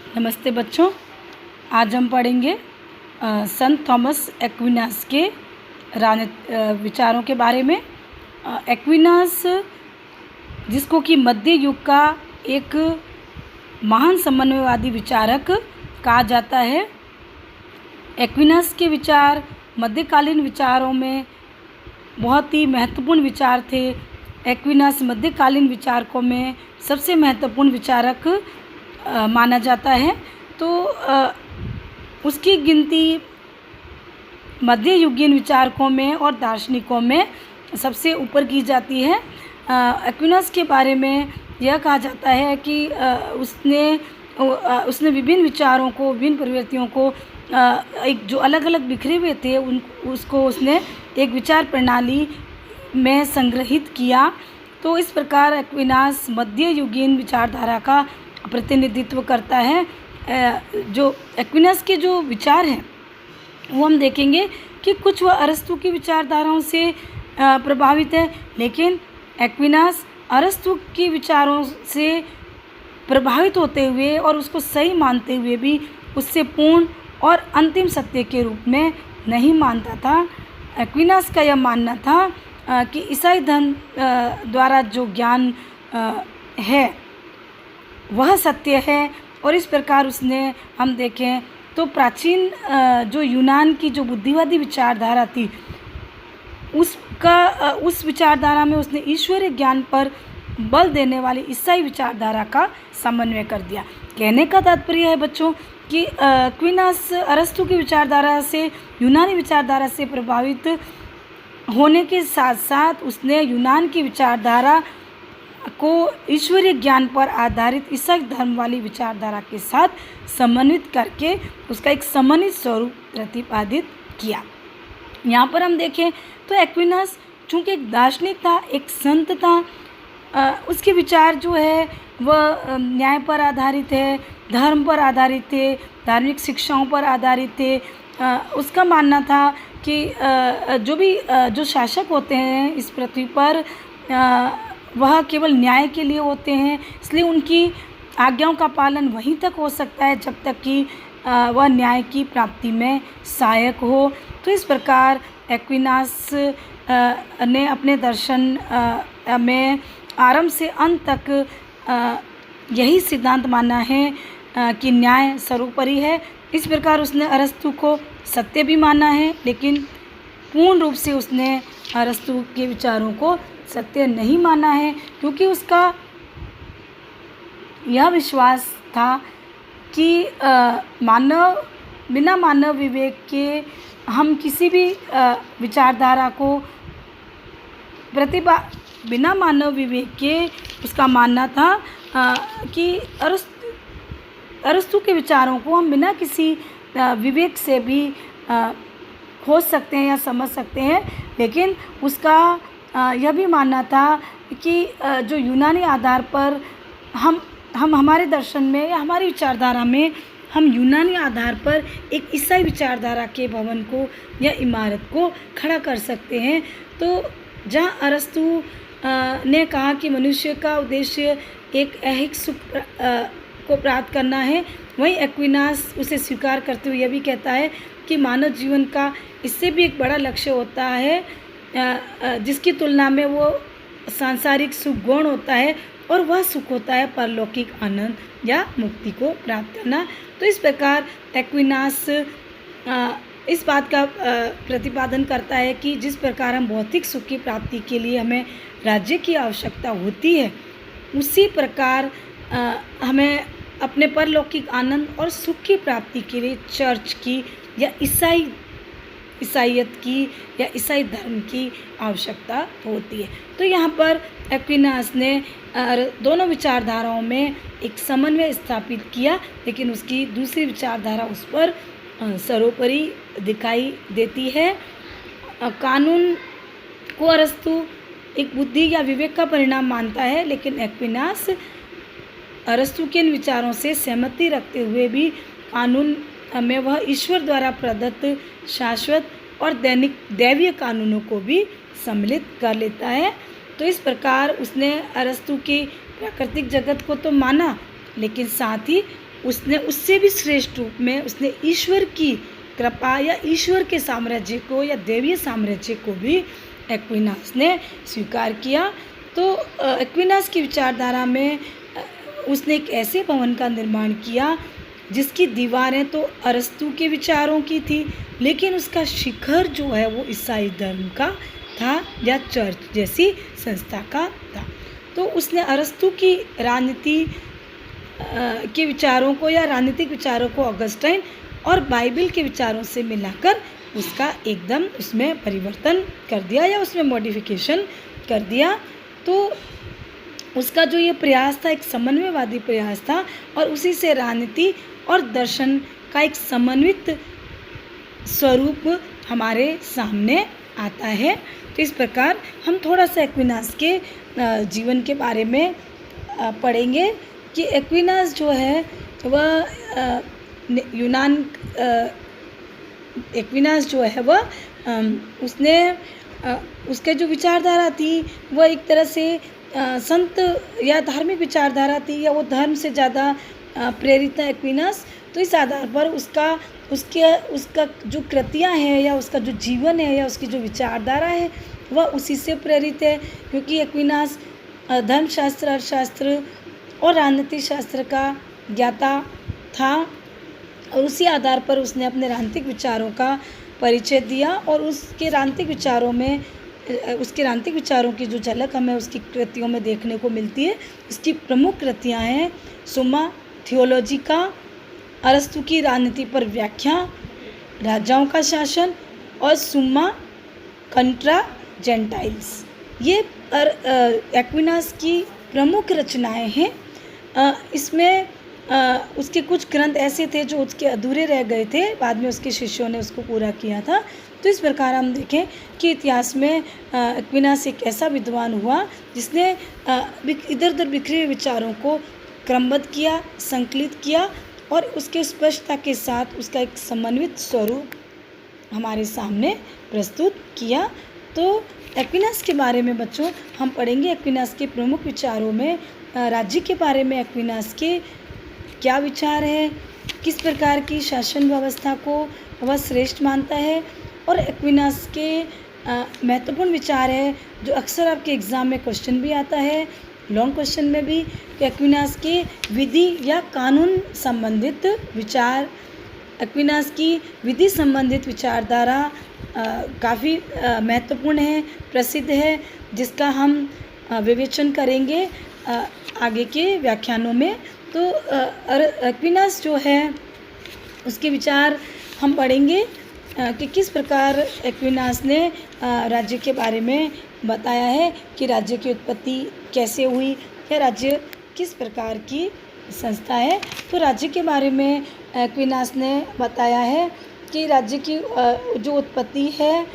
नमस्ते बच्चों। आज हम पढ़ेंगे संत थॉमस एक्विनास के विचारों के बारे में। एक्विनास, जिसको कि मध्य युग का एक महान समन्वयवादी विचारक कहा जाता है। एक्विनास के विचार मध्यकालीन विचारों में बहुत ही महत्वपूर्ण विचार थे। एक्विनास मध्यकालीन विचारकों में सबसे महत्वपूर्ण विचारक माना जाता है। तो उसकी गिनती मध्य युगीन विचारकों में और दार्शनिकों में सबसे ऊपर की जाती है। एक्विनास के बारे में यह कहा जाता है कि उसने विभिन्न विचारों को, विभिन्न प्रवृत्तियों को एक जो अलग अलग बिखरे हुए थे उसको उसने एक विचार प्रणाली में संग्रहित किया। तो इस प्रकार एक्विनास मध्य युगीन विचारधारा का प्रतिनिधित्व करता है। जो एक्विनास के जो विचार हैं वो हम देखेंगे कि कुछ वह अरस्तु की विचारधाराओं से प्रभावित है, लेकिन एक्विनास अरस्तु की विचारों से प्रभावित होते हुए और उसको सही मानते हुए भी उससे पूर्ण और अंतिम सत्य के रूप में नहीं मानता था। एक्विनास का यह मानना था कि ईसाई धर्म द्वारा जो ज्ञान है वह सत्य है। और इस प्रकार उसने, हम देखें तो प्राचीन जो यूनान की जो बुद्धिवादी विचारधारा थी उस विचारधारा में उसने ईश्वरीय ज्ञान पर बल देने वाली ईसाई विचारधारा का समन्वय कर दिया। कहने का तात्पर्य है बच्चों कि एक्विनास अरस्तु की विचारधारा से, यूनानी विचारधारा से प्रभावित होने के साथ साथ उसने यूनान की विचारधारा को ईश्वरीय ज्ञान पर आधारित ईसाई धर्म वाली विचारधारा के साथ समन्वित करके उसका एक समन्वित स्वरूप प्रतिपादित किया। यहाँ पर हम देखें तो एक्विनास चूँकि एक दार्शनिक था, एक संत था, उसके विचार जो है वह न्याय पर आधारित है, धर्म पर आधारित थे, धार्मिक शिक्षाओं पर आधारित थे। उसका मानना था कि जो शासक होते हैं इस पृथ्वी पर वह केवल न्याय के लिए होते हैं, इसलिए उनकी आज्ञाओं का पालन वहीं तक हो सकता है जब तक कि वह न्याय की प्राप्ति में सहायक हो। तो इस प्रकार एक्विनास ने अपने दर्शन में आरंभ से अंत तक यही सिद्धांत माना है कि न्याय सर्वोपरि है। इस प्रकार उसने अरस्तु को सत्य भी माना है, लेकिन पूर्ण रूप से उसने अरस्तु के विचारों को सत्य नहीं माना है, क्योंकि उसका यह विश्वास था कि बिना मानव विवेक के हम किसी भी विचारधारा को बिना मानव विवेक के उसका मानना था कि अरस्तु के विचारों को हम बिना किसी विवेक से भी खोज सकते हैं या समझ सकते हैं। लेकिन उसका यह भी मानना था कि जो यूनानी आधार पर हम हमारे दर्शन में या हमारी विचारधारा में हम यूनानी आधार पर एक ईसाई विचारधारा के भवन को या इमारत को खड़ा कर सकते हैं। तो जहाँ अरस्तु ने कहा कि मनुष्य का उद्देश्य एक ऐहिक सुख को प्राप्त करना है, वहीं एक्विनास उसे स्वीकार करते हुए यह भी कहता है कि मानव जीवन का इससे भी एक बड़ा लक्ष्य होता है, जिसकी तुलना में वो सांसारिक सुख गौण होता है, और वह सुख होता है परलौकिक आनंद या मुक्ति को प्राप्त करना। तो इस प्रकार एक्विनास इस बात का प्रतिपादन करता है कि जिस प्रकार हम भौतिक सुख की प्राप्ति के लिए हमें राज्य की आवश्यकता होती है, उसी प्रकार हमें अपने परलौकिक आनंद और सुख की प्राप्ति के लिए चर्च की या ईसाइयत की या ईसाई धर्म की आवश्यकता होती है। तो यहाँ पर एक्विनास ने दोनों विचारधाराओं में एक समन्वय स्थापित किया, लेकिन उसकी दूसरी विचारधारा उस पर सर्वोपरि दिखाई देती है। कानून को अरस्तु एक बुद्धि या विवेक का परिणाम मानता है, लेकिन एक्विनास अरस्तु के इन विचारों से सहमति रखते हुए भी कानून में वह ईश्वर द्वारा प्रदत्त शाश्वत और दैवीय कानूनों को भी सम्मिलित कर लेता है। तो इस प्रकार उसने अरस्तु की प्राकृतिक जगत को तो माना, लेकिन साथ ही उसने उससे भी श्रेष्ठ रूप में उसने ईश्वर की कृपा या ईश्वर के साम्राज्य को या देवीय साम्राज्य को भी एक्विनास ने स्वीकार किया। तो एक्विनास की विचारधारा में उसने एक ऐसे भवन का निर्माण किया जिसकी दीवारें तो अरस्तु के विचारों की थी, लेकिन उसका शिखर जो है वो ईसाई धर्म का था या चर्च जैसी संस्था का था। तो उसने अरस्तु की राजनीति के विचारों को या राजनीतिक विचारों को ऑगस्टाइन और बाइबल के विचारों से मिलाकर उसका एकदम उसमें परिवर्तन कर दिया या उसमें मॉडिफिकेशन कर दिया। तो उसका जो ये प्रयास था एक समन्वयवादी प्रयास था और उसी से राजनीति और दर्शन का एक समन्वित स्वरूप हमारे सामने आता है। तो इस प्रकार हम थोड़ा सा एक्विनास के जीवन के बारे में पढ़ेंगे कि एक्विनास जो है वह यूनान एक्विनास जो है वह उसने उसके जो विचारधारा थी वह एक तरह से संत या धार्मिक विचारधारा थी या वो धर्म से ज़्यादा प्रेरित है एक्विनास। तो इस आधार पर उसका जो कृतियाँ हैं या उसका जो जीवन है या उसकी जो विचारधारा है वह उसी से प्रेरित है, क्योंकि एक्विनास धर्मशास्त्र, अर्थशास्त्र और राजनीतिक शास्त्र का ज्ञाता था और उसी आधार पर उसने अपने राजनीतिक विचारों का परिचय दिया और उसके राजनीतिक विचारों की जो झलक हमें उसकी कृतियों में देखने को मिलती है। इसकी प्रमुख कृतियाँ हैं सुम्मा थियोलॉजिका, अरस्तु की राजनीति पर व्याख्या, राजाओं का शासन और सुम्मा कंट्रा जेंटाइल्स। ये एक्विनास की प्रमुख रचनाएं हैं। इसमें उसके कुछ ग्रंथ ऐसे थे जो उसके अधूरे रह गए थे, बाद में उसके शिष्यों ने उसको पूरा किया था। तो इस प्रकार हम देखें कि इतिहास में एक्विनास एक ऐसा विद्वान हुआ जिसने इधर उधर बिखरे हुए विचारों को क्रमबद्ध किया, संकलित किया और उसके स्पष्टता के साथ उसका एक समन्वित स्वरूप हमारे सामने प्रस्तुत किया। तो एक्विनास के बारे में बच्चों हम पढ़ेंगे। एक्विनास के प्रमुख विचारों में राज्य के बारे में एक्विनास के क्या विचार है, किस प्रकार की शासन व्यवस्था को वह श्रेष्ठ मानता है, और एक्विनास के महत्वपूर्ण विचार है जो अक्सर आपके एग्ज़ाम में क्वेश्चन भी आता है, लॉन्ग क्वेश्चन में भी। एक्विनास के विधि या कानून संबंधित विचार, एक्विनास की विधि संबंधित विचारधारा काफ़ी महत्वपूर्ण है, प्रसिद्ध है, जिसका हम विवेचन करेंगे आगे के व्याख्यानों में। तो एक्विनास जो है उसके विचार हम पढ़ेंगे कि किस प्रकार एक्विनास ने राज्य के बारे में बताया है कि राज्य की उत्पत्ति कैसे हुई या राज्य किस प्रकार की संस्था है। तो राज्य के बारे में एक्विनास ने बताया है कि राज्य की जो उत्पत्ति है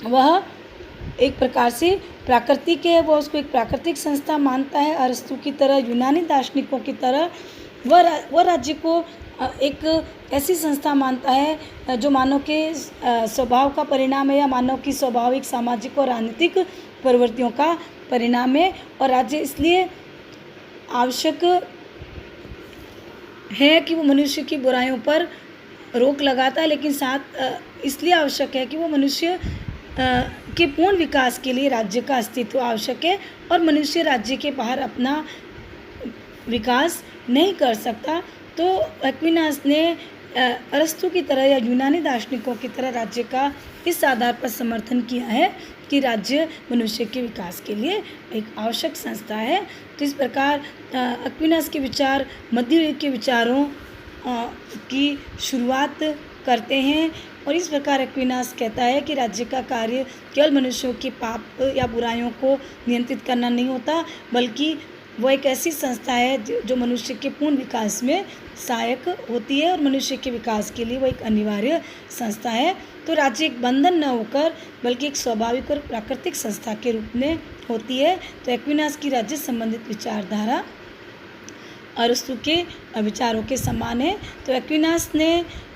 वह एक प्रकार से प्राकृतिक है, वह उसको एक प्राकृतिक संस्था मानता है। अरस्तु की तरह, यूनानी दार्शनिकों की तरह वह राज्य को एक ऐसी संस्था मानता है जो मानव के स्वभाव का परिणाम है या मानव की स्वाभाविक सामाजिक और राजनीतिक प्रवृत्तियों का परिणाम है। और राज्य इसलिए आवश्यक है कि वो मनुष्य की बुराइयों पर रोक लगाता है, लेकिन साथ इसलिए आवश्यक है कि वो मनुष्य के पूर्ण विकास के लिए राज्य का अस्तित्व आवश्यक है और मनुष्य राज्य के बाहर अपना विकास नहीं कर सकता। तो एक्विनास ने अरस्तु की तरह या यूनानी दार्शनिकों की तरह राज्य का इस आधार पर समर्थन किया है कि राज्य मनुष्य के विकास के लिए एक आवश्यक संस्था है। तो इस प्रकार एक्विनास के विचार मध्य युग के विचारों की शुरुआत करते हैं और इस प्रकार एक्विनास कहता है कि राज्य का कार्य केवल मनुष्यों के पाप या बुराइयों को नियंत्रित करना नहीं होता, बल्कि वो एक ऐसी संस्था है जो मनुष्य के पूर्ण विकास में सहायक होती है और मनुष्य के विकास के लिए वो एक अनिवार्य संस्था है। तो राज्य एक बंधन न होकर बल्कि एक स्वाभाविक और प्राकृतिक संस्था के रूप में होती है। तो एक्विनास की राज्य संबंधित विचारधारा अरस्तु के विचारों के समान है। तो एक्विनास ने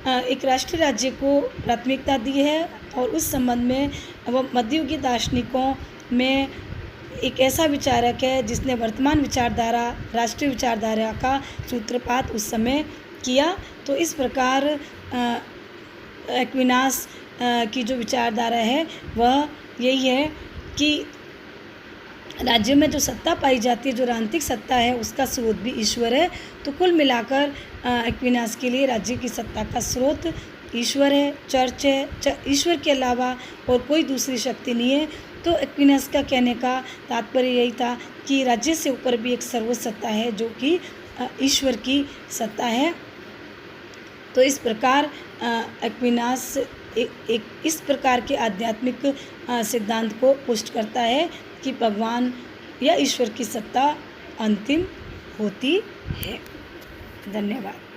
एक राष्ट्रीय राज्य को प्राथमिकता दी है और उस संबंध में वह मध्ययुगीय दार्शनिकों में एक ऐसा विचारक है जिसने वर्तमान विचारधारा, राष्ट्रीय विचारधारा का सूत्रपात उस समय किया। तो इस प्रकार एक्विनास की जो विचारधारा है वह यही है कि राज्य में जो सत्ता पाई जाती है, जो राजनीतिक सत्ता है, उसका स्रोत भी ईश्वर है। तो कुल मिलाकर एक्विनास के लिए राज्य की सत्ता का स्रोत ईश्वर है, चर्च है, ईश्वर के अलावा और कोई दूसरी शक्ति नहीं है। तो एक्विनास का कहने का तात्पर्य यही था कि राज्य से ऊपर भी एक सर्वोच्च सत्ता है जो कि ईश्वर की सत्ता है। तो इस प्रकार एक्विनास एक इस प्रकार के आध्यात्मिक सिद्धांत को पुष्ट करता है कि भगवान या ईश्वर की सत्ता अंतिम होती है। धन्यवाद।